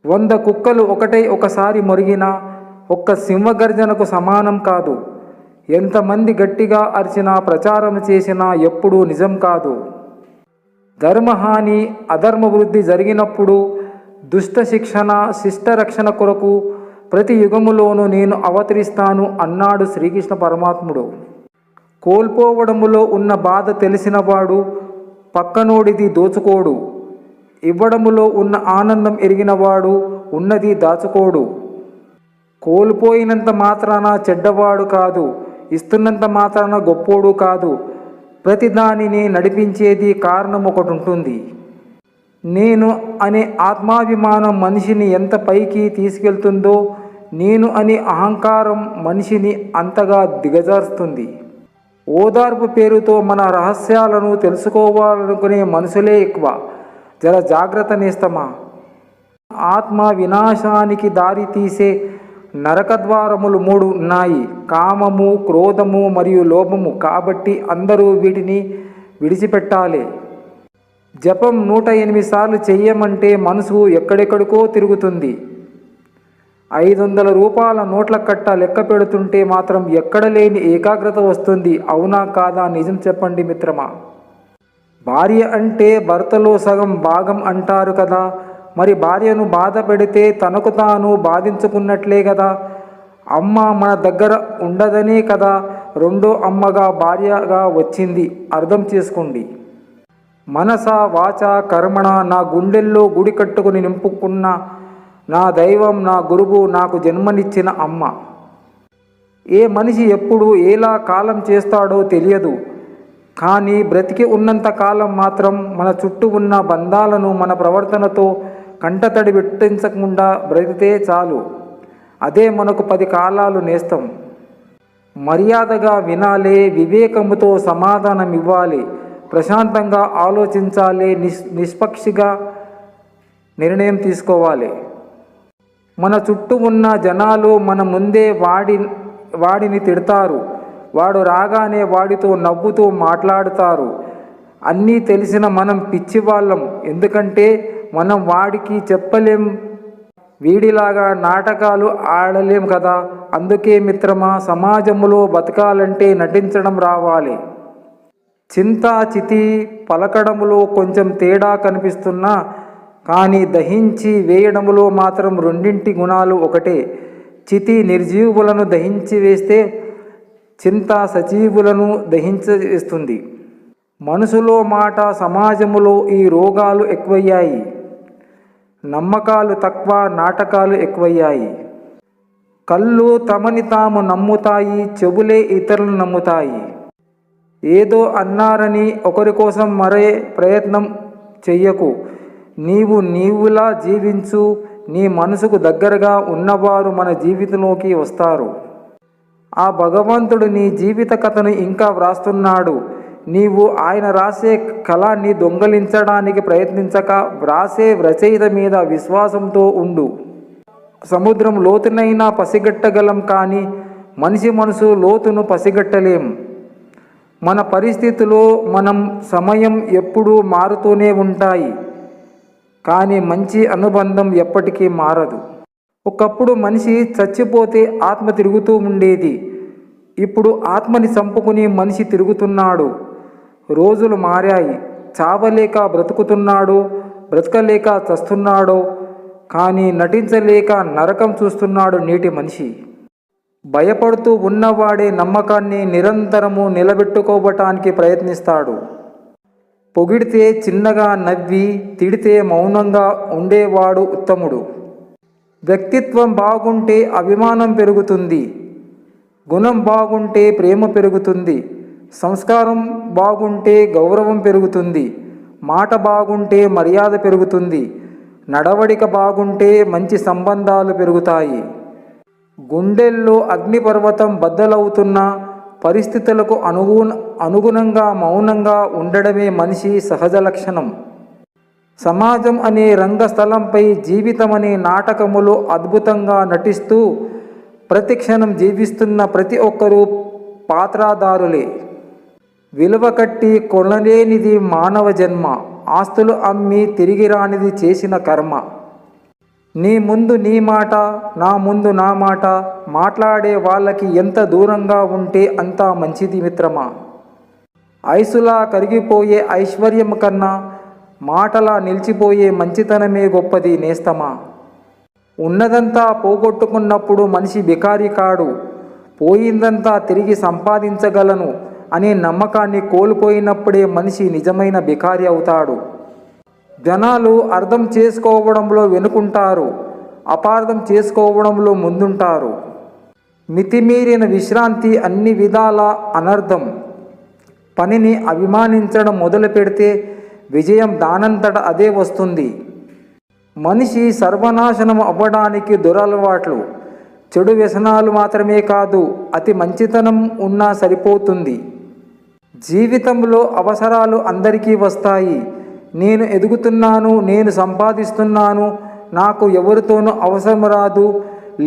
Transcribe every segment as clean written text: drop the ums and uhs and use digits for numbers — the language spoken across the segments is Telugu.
100 కుక్కలు ఒకసారి మొరిగినా ఒక్క సింహగర్జనకు సమానం కాదు. ఎంతమంది గట్టిగా అరిచినా ప్రచారం చేసినా ఎప్పుడూ నిజం కాదు. ధర్మహాని అధర్మవృద్ధి జరిగినప్పుడు దుష్ట శిక్షణ శిష్ట రక్షణ కొరకు ప్రతి యుగములోనూ నేను అవతరిస్తాను అన్నాడు శ్రీకృష్ణ పరమాత్ముడు. కోల్పోవడములో ఉన్న బాధ తెలిసినవాడు పక్కనోడిది దోచుకోడు. ఇవ్వడములో ఉన్న ఆనందం ఎరిగినవాడు ఉన్నది దాచుకోడు. కోల్పోయినంత మాత్రాన చెడ్డవాడు కాదు, ఇస్తున్నంత మాత్రాన గొప్పోడు కాదు. ప్రతిదానిని నడిపించేది కారణం ఒకటి ఉంటుంది. నేను అనే ఆత్మాభిమానం మనిషిని ఎంత పైకి తీసుకెళ్తుందో నేను అనే అహంకారం మనిషిని అంతగా దిగజారుస్తుంది. ఓదార్పు పేరుతో మన రహస్యాలను తెలుసుకోవాలనుకునే మనుషులే ఎక్కువ. జర జాగ్రత్త నేస్తమా. ఆత్మ వినాశానికి దారి తీసే నరకద్వారములు 3 ఉన్నాయి: కామము, క్రోధము మరియు లోభము. కాబట్టి అందరూ వీటిని విడిచిపెట్టాలి. జపం 108 సార్లు చెయ్యమంటే మనసు ఎక్కడెక్కడికో తిరుగుతుంది. 500 రూపాయల నోట్ల కట్ట లెక్క పెడుతుంటే మాత్రం ఎక్కడ లేని ఏకాగ్రత వస్తుంది. అవునా కాదా? నిజం చెప్పండి మిత్రమా. భార్య అంటే భర్తలో సగం భాగం అంటారు కదా. మరి భార్యను బాధ పెడితే తనకు తాను బాధించుకున్నట్లే కదా. అమ్మ మన దగ్గర ఉండదనే కదా రెండో అమ్మగా భార్యగా వచ్చింది. అర్థం చేసుకోండి. మనస వాచ కర్మణ నా గుండెల్లో గుడి కట్టుకుని నింపుకున్న నా దైవం, నా గురువు, నాకు జన్మనిచ్చిన అమ్మ. ఏ మనిషి ఎప్పుడు ఎలా కాలం చేస్తాడో తెలియదు. కానీ బ్రతికి ఉన్నంత కాలం మాత్రం మన చుట్టూ ఉన్న బంధాలను మన ప్రవర్తనతో కంటతడి పెట్టించకుండా బ్రతికితే చాలు. అదే మనకు 10 కాలాలు నేస్తం. మర్యాదగా వినాలి, వివేకముతో సమాధానం ఇవ్వాలి, ప్రశాంతంగా ఆలోచించాలి, నిష్పక్షిగా నిర్ణయం తీసుకోవాలి. మన చుట్టూ ఉన్న జనాలు మన ముందే వాడిని తిడతారు. వాడు రాగానే వాడితో నవ్వుతూ మాట్లాడుతారు. అన్నీ తెలిసిన మనం పిచ్చివాళ్ళం. ఎందుకంటే మనం వాడికి చెప్పలేం, వీడిలాగా నాటకాలు ఆడలేం కదా. అందుకే మిత్రమా, సమాజంలో బతకాలంటే నటించడం రావాలి. చింత చితి పలకడములో కొంచెం తేడా కనిపిస్తున్నా కానీ దహించి వేయడములో మాత్రం రెండింటి గుణాలు ఒకటే. చితి నిర్జీవులను దహించి వేస్తే చింత సజీవులను దహించేస్తుంది. మనసులో మాట, సమాజములో ఈ రోగాలు ఎక్కువయ్యాయి. నమ్మకాలు తక్కువ, నాటకాలు ఎక్కువయ్యాయి. కళ్ళు తమని తాము నమ్ముతాయి, చెవులే ఇతరులను నమ్ముతాయి. ఏదో అన్నారని ఒకరి కోసం మరే ప్రయత్నం చెయ్యకు. నీవులా జీవించు. నీ మనసుకు దగ్గరగా ఉన్నవారు మన జీవితంలోకి వస్తారు. ఆ భగవంతుడు నీ జీవిత కథను ఇంకా వ్రాస్తున్నాడు. నీవు ఆయన రాసే కళాన్ని దొంగలించడానికి ప్రయత్నించక వ్రాసే రచయిత మీద విశ్వాసంతో ఉండు. సముద్రం లోతునైనా పసిగట్టగలం కానీ మనిషి మనసు లోతును పసిగట్టలేం. మన పరిస్థితిలో మనం సమయం ఎప్పుడూ మారుతూనే ఉంటాయి. కానీ మంచి అనుబంధం ఎప్పటికీ మారదు. ఒకప్పుడు మనిషి చచ్చిపోతే ఆత్మ తిరుగుతూ ఉండేది. ఇప్పుడు ఆత్మని చంపుకుని మనిషి తిరుగుతున్నాడు. రోజులు మారాయి. చావలేక బ్రతుకుతున్నాడు, బ్రతకలేక చస్తున్నాడు. కానీ నటించలేక నరకం చూస్తున్నాడు నేటి మనిషి. భయపడుతూ ఉన్నవాడే నమ్మకాన్ని నిరంతరము నిలబెట్టుకోవటానికి ప్రయత్నిస్తాడు. పొగిడితే చిన్నగా నవ్వి, తిడితే మౌనంగా ఉండేవాడు ఉత్తముడు. వ్యక్తిత్వం బాగుంటే అభిమానం పెరుగుతుంది. గుణం బాగుంటే ప్రేమ పెరుగుతుంది. సంస్కారం బాగుంటే గౌరవం పెరుగుతుంది. మాట బాగుంటే మర్యాద పెరుగుతుంది. నడవడిక బాగుంటే మంచి సంబంధాలు పెరుగుతాయి. గుండెల్లో అగ్నిపర్వతం బద్దలవుతున్న పరిస్థితులకు అనుగుణంగా మౌనంగా ఉండడమే మనిషి సహజ లక్షణం. సమాజం అనే రంగస్థలంపై జీవితం అనే నాటకములో అద్భుతంగా నటిస్తూ ప్రతి క్షణం జీవిస్తున్న ప్రతి ఒక్కరూ పాత్రధారులే. విలువ కట్టి కొనలేనిది మానవ జన్మ. ఆస్తులు అమ్మి తిరిగి రానిది చేసిన కర్మ. నీ ముందు నీ మాట, నా ముందు నా మాట మాట్లాడే వాళ్ళకి ఎంత దూరంగా ఉంటే అంత మంచిది మిత్రమా. ఐసులా కరిగిపోయే ఐశ్వర్యం కన్నా మాటలా నిలిచిపోయే మంచితనమే గొప్పది నేస్తమా. ఉన్నదంతా పోగొట్టుకున్నప్పుడు మనిషి బికారి కాడు, పోయిందంతా తిరిగి సంపాదించగలను అనే నమ్మకాన్ని కోల్పోయినప్పుడే మనిషి నిజమైన బికారి అవుతాడు. జనాలు అర్థం చేసుకోవడంలో వెనుకుంటారు, అపార్థం చేసుకోవడంలో ముందుంటారు. మితిమీరిన విశ్రాంతి అన్ని విధాల అనర్థం. పనిని అభిమానించడం మొదలు పెడితే విజయం దానంతట అదే వస్తుంది. మనిషి సర్వనాశనం అవ్వడానికి దురలవాట్లు, చెడు వ్యసనాలు మాత్రమే కాదు, అతి మంచితనం ఉన్నా సరిపోతుంది. జీవితంలో అవసరాలు అందరికీ వస్తాయి. నేను ఎదుగుతున్నాను, నేను సంపాదిస్తున్నాను, నాకు ఎవరితోనూ అవసరం రాదు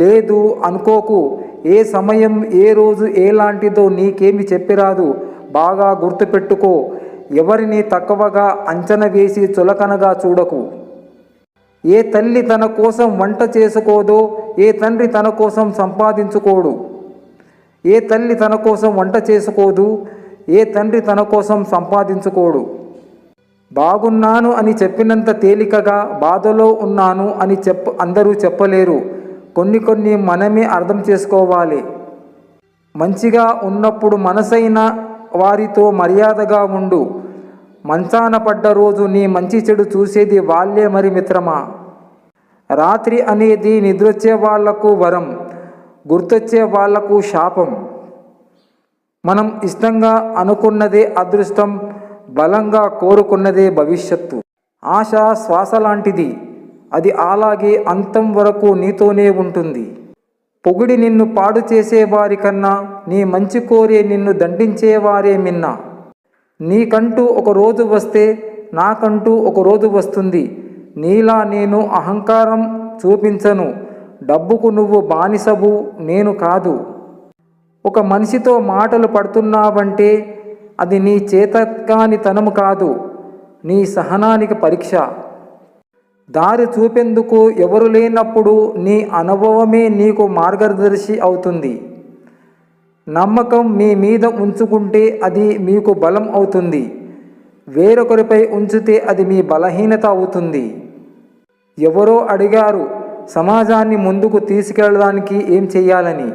లేదు అనుకోకు. ఏ సమయం ఏ రోజు ఎలాంటిదో నీకేమి చెప్పిరాదు. బాగా గుర్తుపెట్టుకో. ఎవరిని తక్కువగా అంచనా వేసి చులకనగా చూడకు. ఏ తల్లి తన కోసం వంట చేసుకోదో, ఏ తండ్రి తన కోసం సంపాదించుకోడు. ఏ తల్లి తన కోసం వంట చేసుకోదు, ఏ తండ్రి తన కోసం సంపాదించుకోడు. బాగున్నాను అని చెప్పినంత తేలికగా బాధలో ఉన్నాను అని అందరూ చెప్పలేరు. కొన్ని మనమే అర్థం చేసుకోవాలి. మంచిగా ఉన్నప్పుడు మనసైన వారితో మర్యాదగా ఉండు. మంచాన పడ్డ రోజు నీ మంచి చెడు చూసేది వాళ్ళే మరి మిత్రమా. రాత్రి అనేది నిద్రొచ్చే వాళ్లకు వరం, గుర్తొచ్చే వాళ్లకు శాపం. మనం ఇష్టంగా అనుకున్నదే అదృష్టం, బలంగా కోరుకున్నదే భవిష్యత్తు. ఆశ శ్వాస లాంటిది, అది అలాగే అంతం వరకు నీతోనే ఉంటుంది. పొగిడి నిన్ను పాడు చేసేవారి కన్నా నీ మంచి కోరే నిన్ను దండించేవారే మిన్న. నీకంటూ ఒక రోజు వస్తే నాకంటూ ఒక రోజు వస్తుంది. నీలా నేను అహంకారం చూపించను. డబ్బుకు నువ్వు బానిసవు, నేను కాదు. ఒక మనిషితో మాటలు పడుతున్నావంటే అది నీ చేతకానితనము కాదు, నీ సహనానికి పరీక్ష. దారి చూపేందుకు ఎవరు లేనప్పుడు నీ అనుభవమే నీకు మార్గదర్శి అవుతుంది. నమ్మకం మీ మీద ఉంచుకుంటే అది మీకు బలం అవుతుంది. వేరొకరిపై ఉంచితే అది మీ బలహీనత అవుతుంది. ఎవరో అడిగారు సమాజాన్ని ముందుకు తీసుకెళ్ళడానికి ఏం చెయ్యాలని.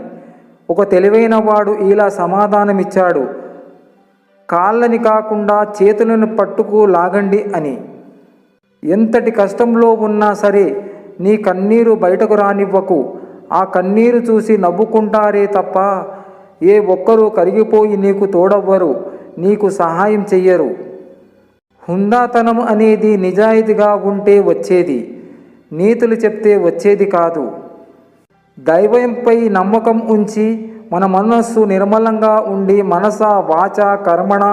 ఒక తెలివైన వాడు ఇలా సమాధానమిచ్చాడు, కాళ్ళని కాకుండా చేతులను పట్టుకు లాగండి అని. ఎంతటి కష్టంలో ఉన్నా సరే నీ కన్నీరు బయటకు రానివ్వకు. ఆ కన్నీరు చూసి నవ్వుకుంటారే తప్ప ఏ ఒక్కరూ కరిగిపోయి నీకు తోడవ్వరు, నీకు సహాయం చెయ్యరు. హుందాతనం అనేది నిజాయితీగా ఉంటే వచ్చేది, నీతులు చెప్తే వచ్చేది కాదు. దైవంపై నమ్మకం ఉంచి మన మనస్సు నిర్మలంగా ఉండి మనస వాచ కర్మణ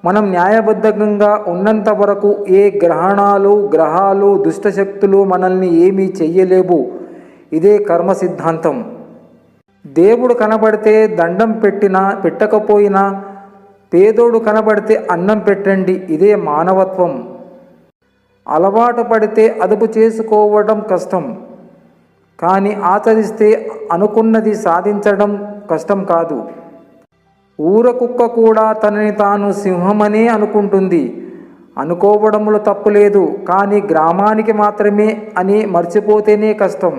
మనం న్యాయబద్ధంగా ఉన్నంత వరకు ఏ గ్రహాలు దుష్టశక్తులు మనల్ని ఏమీ చెయ్యలేవు. ఇదే కర్మ సిద్ధాంతం. దేవుడు కనబడితే దండం పెట్టకపోయినా పేదోడు కనబడితే అన్నం పెట్టండి, ఇదే మానవత్వం. అలవాటు పడితే అదుపు చేసుకోవడం కష్టం, కానీ ఆచరిస్తే అనుకున్నది సాధించడం కష్టం కాదు. ఊర కుక్క కూడా తనని తాను సింహమనే అనుకుంటుంది. అనుకోవడంలో తప్పులేదు, కానీ గ్రామానికి మాత్రమే అని మర్చిపోతేనే కష్టం.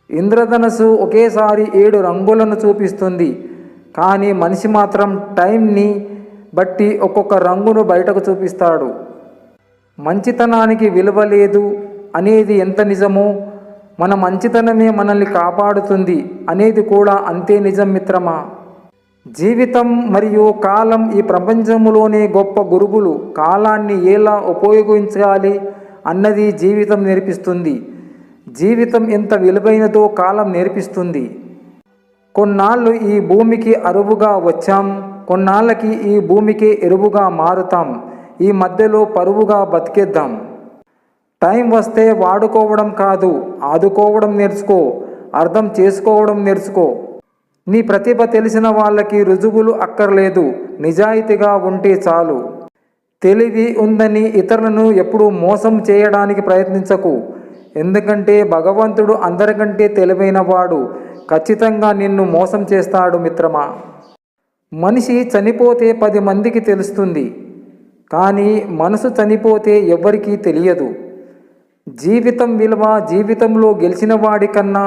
ఇంద్రధనస్సు ఒకేసారి 7 రంగులను చూపిస్తుంది, కానీ మనిషి మాత్రం టైంని బట్టి ఒక్కొక్క రంగును బయటకు చూపిస్తాడు. మంచితనానికి విలువ లేదు అనేది ఎంత నిజమో, మన మంచితనమే మనల్ని కాపాడుతుంది అనేది కూడా అంతే నిజం మిత్రమా. జీవితం మరియు కాలం ఈ ప్రపంచంలోనే గొప్ప గురువులు. కాలాన్ని ఎలా ఉపయోగించాలి అన్నది జీవితం నేర్పిస్తుంది. జీవితం ఎంత విలువైనదో కాలం నేర్పిస్తుంది. కొన్నాళ్ళు ఈ భూమికి అరువుగా వచ్చాం, కొన్నాళ్ళకి ఈ భూమికి ఎరువుగా మారుతాం. ఈ మధ్యలో పరువుగా బతికేద్దాం. టైం వస్తే వాడుకోవడం కాదు, ఆదుకోవడం నేర్చుకో, అర్థం చేసుకోవడం నేర్చుకో. నీ ప్రతిభ తెలిసిన వాళ్ళకి రుజువులు అక్కర్లేదు, నిజాయితీగా ఉంటే చాలు. తెలివి ఉందని ఇతరులను ఎప్పుడూ మోసం చేయడానికి ప్రయత్నించకు, ఎందుకంటే భగవంతుడు అందరికంటే తెలివైనవాడు. ఖచ్చితంగా నిన్ను మోసం చేస్తాడు మిత్రమా. మనిషి చనిపోతే 10 మందికి తెలుస్తుంది, కానీ మనసు చనిపోతే ఎవ్వరికీ తెలియదు. జీవితం విలువ జీవితంలో గెలిచిన వాడికన్నా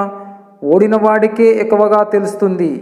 ఓడిన వాడికే ఎక్కువగా తెలుస్తుంది.